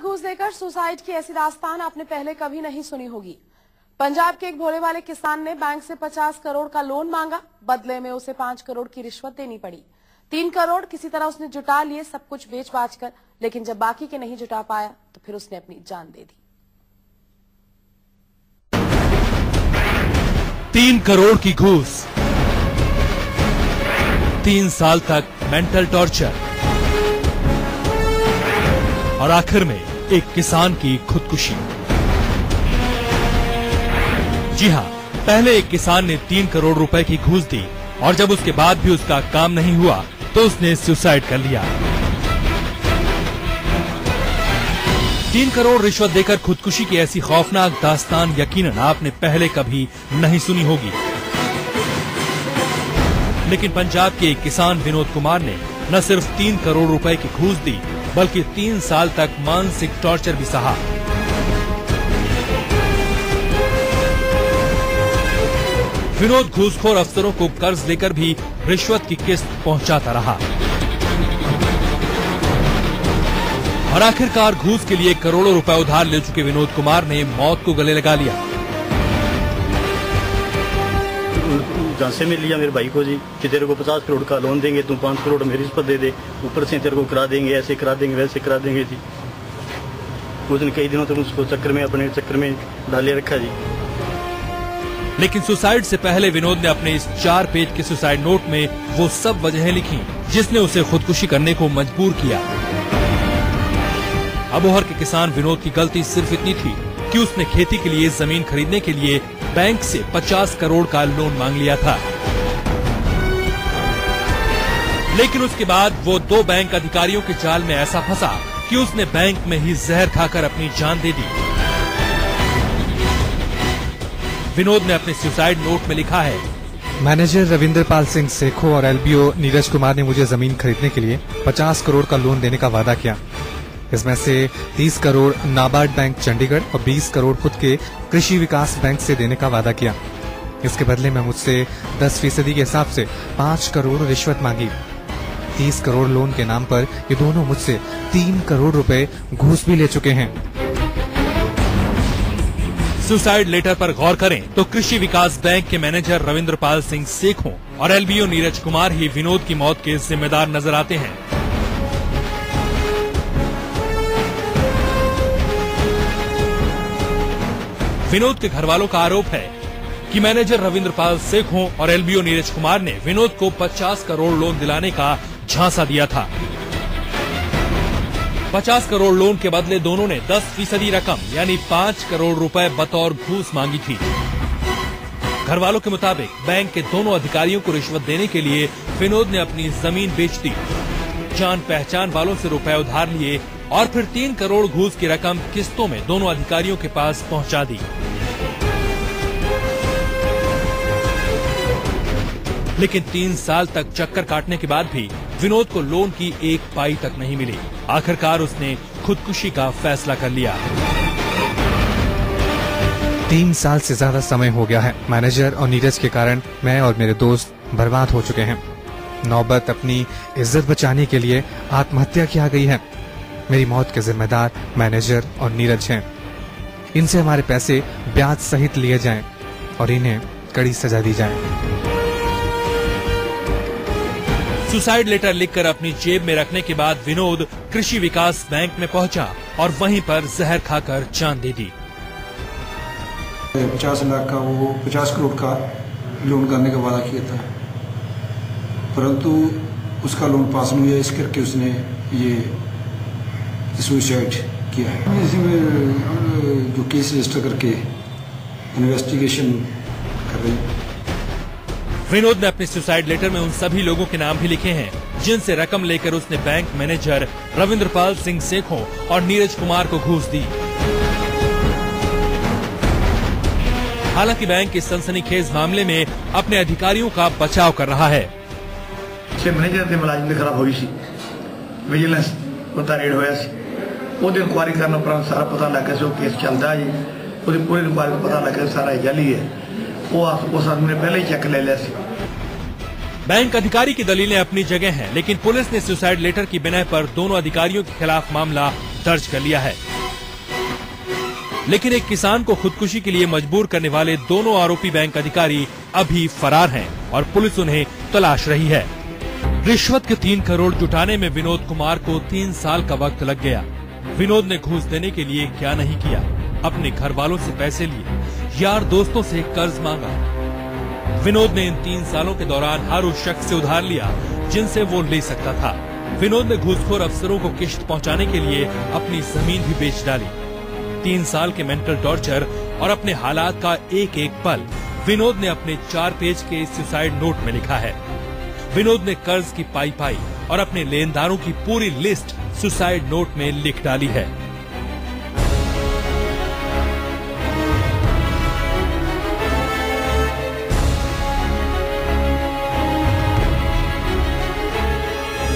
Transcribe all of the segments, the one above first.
घूस देकर सुसाइड की ऐसी दास्तान आपने पहले कभी नहीं सुनी होगी। पंजाब के एक भोले वाले किसान ने बैंक से 50 करोड़ का लोन मांगा, बदले में उसे 5 करोड़ की रिश्वत देनी पड़ी। 3 करोड़ किसी तरह उसने जुटा लिए, सब कुछ बेच बाच कर, लेकिन जब बाकी के नहीं जुटा पाया तो फिर उसने अपनी जान दे दी। 3 करोड़ की घूस, 3 साल तक मेंटल टॉर्चर और आखिर में एक किसान की खुदकुशी। जी हां, पहले एक किसान ने 3 करोड़ रुपए की घूस दी और जब उसके बाद भी उसका काम नहीं हुआ तो उसने सुसाइड कर लिया। 3 करोड़ रिश्वत देकर खुदकुशी की ऐसी खौफनाक दास्तान यकीनन आपने पहले कभी नहीं सुनी होगी। लेकिन पंजाब के एक किसान विनोद कुमार ने न सिर्फ 3 करोड़ रुपए की घूस दी बल्कि 3 साल तक मानसिक टॉर्चर भी सहा। विनोद घूसखोर अफसरों को कर्ज लेकर भी रिश्वत की किस्त पहुंचाता रहा और आखिरकार घूस के लिए करोड़ों रुपए उधार ले चुके विनोद कुमार ने मौत को गले लगा लिया। झांसे में लिया मेरे भाई को जी कि तेरे को 50 करोड़ का लोन देंगे, तू 5 करोड़ मेरी रिश्वत दे दे, ऊपर से तेरे को करा देंगे, ऐसे करा देंगे, वैसे करा देंगे जी। उसने कई दिनों तक उसको अपने चक्कर में डाले रखा जी। लेकिन सुसाइड से पहले विनोद ने अपने इस 4 पेज के सुसाइड नोट में वो सब वजहें लिखी जिसने उसे खुदकुशी करने को मजबूर किया। अबोहर के किसान विनोद की गलती सिर्फ इतनी थी कि उसने खेती के लिए जमीन खरीदने के लिए बैंक से 50 करोड़ का लोन मांग लिया था। लेकिन उसके बाद वो 2 बैंक अधिकारियों के जाल में ऐसा फंसा कि उसने बैंक में ही जहर खाकर अपनी जान दे दी। विनोद ने अपने सुसाइड नोट में लिखा है, मैनेजर रविंद्रपाल सिंह सेखो और एलबीओ नीरज कुमार ने मुझे जमीन खरीदने के लिए 50 करोड़ का लोन देने का वादा किया। इसमें से 30 करोड़ नाबार्ड बैंक चंडीगढ़ और 20 करोड़ खुद के कृषि विकास बैंक से देने का वादा किया। इसके बदले में मुझसे 10% के हिसाब से 5 करोड़ रिश्वत मांगी। 30 करोड़ लोन के नाम पर ये दोनों मुझसे 3 करोड़ रुपए घूस भी ले चुके हैं। सुसाइड लेटर पर गौर करें तो कृषि विकास बैंक के मैनेजर रविंद्रपाल सिंह सेखों और एलबीओ नीरज कुमार ही विनोद की मौत के जिम्मेदार नजर आते हैं। विनोद के घर वालों का आरोप है कि मैनेजर रविंद्रपाल सेखों और एलबीओ नीरज कुमार ने विनोद को 50 करोड़ लोन दिलाने का झांसा दिया था। 50 करोड़ लोन के बदले दोनों ने 10% रकम यानी 5 करोड़ रुपए बतौर घूस मांगी थी। घर वालों के मुताबिक बैंक के दोनों अधिकारियों को रिश्वत देने के लिए विनोद ने अपनी जमीन बेच दी, जान पहचान वालों से रुपए उधार लिए और फिर 3 करोड़ घूस की रकम किस्तों में दोनों अधिकारियों के पास पहुंचा दी। लेकिन 3 साल तक चक्कर काटने के बाद भी विनोद को लोन की 1 पाई तक नहीं मिली। आखिरकार उसने खुदकुशी का फैसला कर लिया। 3 साल से ज्यादा समय हो गया है। मैनेजर और नीरज के कारण मैं और मेरे दोस्त बर्बाद हो चुके हैं। नौबत अपनी इज्जत बचाने के लिए आत्महत्या की आ गई है। मेरी मौत के जिम्मेदार मैनेजर और नीरज हैं। इनसे हमारे पैसे ब्याज सहित लिए जाएं और इन्हें कड़ी सजा दी जाए। सुसाइड लेटर लिखकर अपनी जेब में रखने के बाद विनोद कृषि विकास बैंक में पहुंचा और वहीं पर जहर खाकर जान दे दी। 50 लाख का वो 50 करोड़ का लोन करने का वादा किया था, परंतु उसका लोन पास नहीं हुआ, इस करके उसने ये सुसाइड किया है। इसमें जो केस रजिस्टर करके इन्वेस्टिगेशन कर रही है। विनोद ने अपने सुसाइड लेटर में उन सभी लोगों के नाम भी लिखे हैं जिनसे रकम लेकर उसने बैंक मैनेजर रविंद्रपाल सिंह सेखों और नीरज कुमार को घूस दी। हालांकि बैंक के सनसनीखेज मामले में अपने अधिकारियों का बचाव कर रहा है। मैनेजर के मुलाजिम की खराब हुई सी, विजिलेंस पता रेड होया सी, ਉਹਦੀ ਇਨਕੁਆਇਰੀ ਕਰਨ ਉਪਰੰਤ ਸਾਰਾ ਪਤਾ ਲੱਗਾ ਸੀ ਉਹ ਕੇਸ ਚੱਲਦਾ ਜੀ। ਉਹਦੀ ਪੂਰੀ ਇਨਕੁਆਇਰੀ ਤੋਂ ਪਤਾ ਲੱਗਾ ਸਾਰਾ ਜਾਲੀ है। उस आदमी ने पहले ही चेक ले लिया। बैंक अधिकारी की दलीलें अपनी जगह हैं, लेकिन पुलिस ने सुसाइड लेटर की बिना पर दोनों अधिकारियों के खिलाफ मामला दर्ज कर लिया है। लेकिन एक किसान को खुदकुशी के लिए मजबूर करने वाले दोनों आरोपी बैंक अधिकारी अभी फरार हैं और पुलिस उन्हें तलाश रही है। रिश्वत के 3 करोड़ जुटाने में विनोद कुमार को 3 साल का वक्त लग गया। विनोद ने घूस देने के लिए क्या नहीं किया, अपने घर वालों से पैसे लिए, यार दोस्तों से कर्ज मांगा। विनोद ने इन 3 सालों के दौरान हर उस शख्स से उधार लिया जिनसे वो ले सकता था। विनोद ने घूसखोर अफसरों को किश्त पहुंचाने के लिए अपनी जमीन भी बेच डाली। 3 साल के मेंटल टॉर्चर और अपने हालात का एक एक पल विनोद ने अपने 4 पेज के सुसाइड नोट में लिखा है। विनोद ने कर्ज की पाई और अपने लेनदारों की पूरी लिस्ट सुसाइड नोट में लिख डाली है।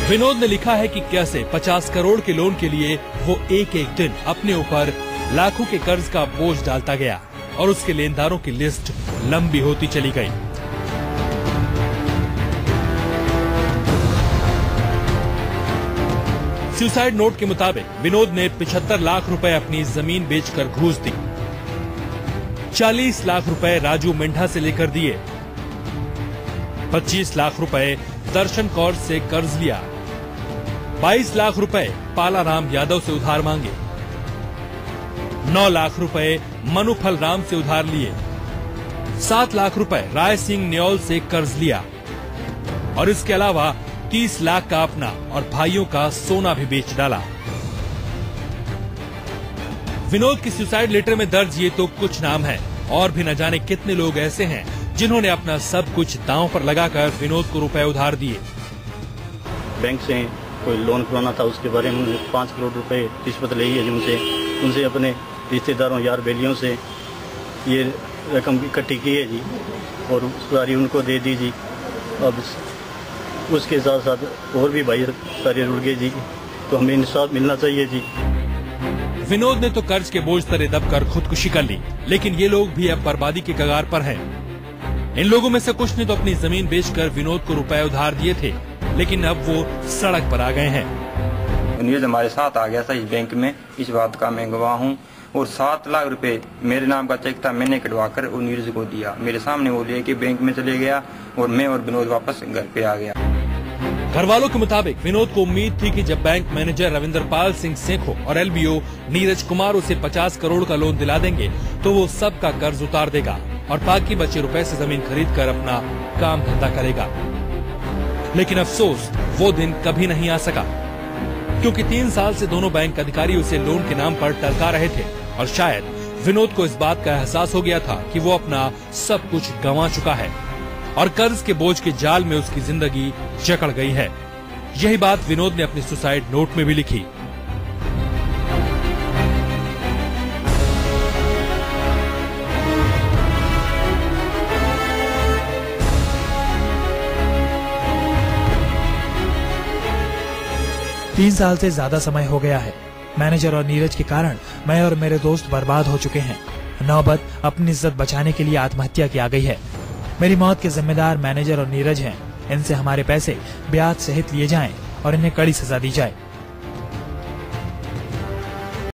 विनोद ने लिखा है कि कैसे 50 करोड़ के लोन के लिए वो एक एक दिन अपने ऊपर लाखों के कर्ज का बोझ डालता गया और उसके लेनदारों की लिस्ट लंबी होती चली गई। सुसाइड नोट के मुताबिक विनोद ने 75 लाख रुपए अपनी जमीन बेचकर घूस दी, 40 लाख रुपए राजू मिंढा से लेकर दिए, 25 लाख रुपए दर्शन कौर से कर्ज लिया, 22 लाख रुपए पाला राम यादव से उधार मांगे, 9 लाख रुपए मनुफल राम से उधार लिए, 7 लाख रुपए राय सिंह न्योल से कर्ज लिया और इसके अलावा 30 लाख का अपना और भाइयों का सोना भी बेच डाला। विनोद की सुसाइड लेटर में दर्ज ये तो कुछ नाम है, और भी न जाने कितने लोग ऐसे हैं जिन्होंने अपना सब कुछ दांव पर लगाकर विनोद को रुपए उधार दिए। बैंक से कोई लोन करवाना था, उसके बारे में 5 करोड़ रुपए रिश्वत ली है उनसे अपने रिश्तेदारों यार बेलियों से ये रकम इकट्ठी की है जी, और सारी उनको दे दी जी। अब उसके साथ साथ और भी भाई सारे रुड़ गए जी, तो हमें इंसाफ मिलना चाहिए जी। विनोद ने तो कर्ज के बोझ तले दबकर खुदकुशी कर ली, लेकिन ये लोग भी अब बर्बादी के कगार पर हैं। इन लोगों में से कुछ ने तो अपनी जमीन बेचकर विनोद को रुपए उधार दिए थे, लेकिन अब वो सड़क पर आ गए हैं। नीरज हमारे साथ आ गया था इस बैंक में, इस बात का मैं गवाह हूँ। और 7 लाख रुपए मेरे नाम का चेक था, मैंने कटवाकर वो नीरज को दिया। मेरे सामने वो लेके बैंक में चले गया और मैं और विनोद वापस घर पे आ गया। घर वालों के मुताबिक विनोद को उम्मीद थी कि जब बैंक मैनेजर रविंदर पाल सिंह सेखो और एलबीओ नीरज कुमार उसे 50 करोड़ का लोन दिला देंगे तो वो सबका कर्ज उतार देगा और बाकी बचे रुपए से जमीन खरीद कर अपना काम धंधा करेगा। लेकिन अफसोस वो दिन कभी नहीं आ सका, क्योंकि 3 साल से दोनों बैंक अधिकारी उसे लोन के नाम पर टरका रहे थे और शायद विनोद को इस बात का एहसास हो गया था कि वो अपना सब कुछ गंवा चुका है और कर्ज के बोझ के जाल में उसकी जिंदगी जकड़ गई है। यही बात विनोद ने अपने सुसाइड नोट में भी लिखी। तीन साल से ज्यादा समय हो गया है। मैनेजर और नीरज के कारण मैं और मेरे दोस्त बर्बाद हो चुके हैं। नौबत अपनी इज्जत बचाने के लिए आत्महत्या की आ गई है। मेरी मौत के जिम्मेदार मैनेजर और नीरज हैं। इनसे हमारे पैसे ब्याज सहित लिए जाएं और इन्हें कड़ी सजा दी जाए।